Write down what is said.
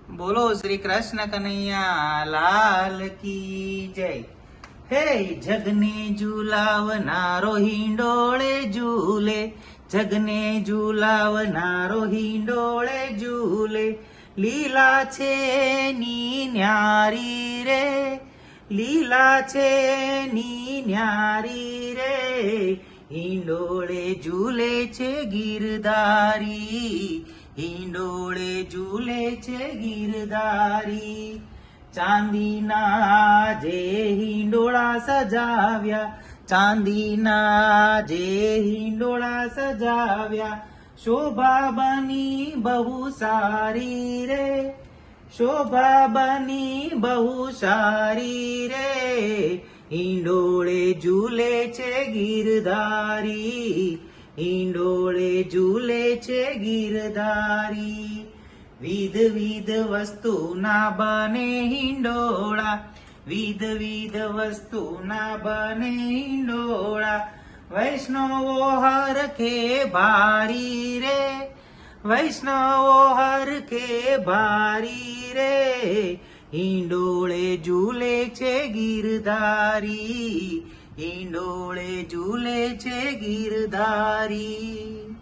બોલો શ્રી કૃષ્ણ કનૈયા લાલ કી જય. હે જગને ઝુલાવનારો હિંડોળે ઝૂલે, જગને ઝુલાવનારો હિંડોળે ઝૂલે. લીલા છે ની ન્યારી રે, લીલા છે ની ન્યારી રે, હિંડોળે ઝૂલે છે ગિરધારી, હિંડોળે ઝૂલે છે ગિરધારી. ચાંદીના જે હિંડોળા સજાવ્યા, ચાંદીના જે હિંડોળા સજાવ્યા, શોભા બની બહુ સારી રે, શોભા બની બહુ સારી રે, હિંડોળે ઝૂલે છે ગિરધારી, હિંડોળે ઝૂલે છે ગિરધારી. વિધ વિધ વસ્તુના બને હિંડોળા, વિધ વિધ વસ્તુના બને હિંડોળા. વૈષ્ણવો હરખે ભારી રે, વૈષ્ણવો હરખે ભારી રે, હિંડોળે ઝૂલે છે ગિરધારી, હિંડોળે ઝૂલે છે ગિરધારી.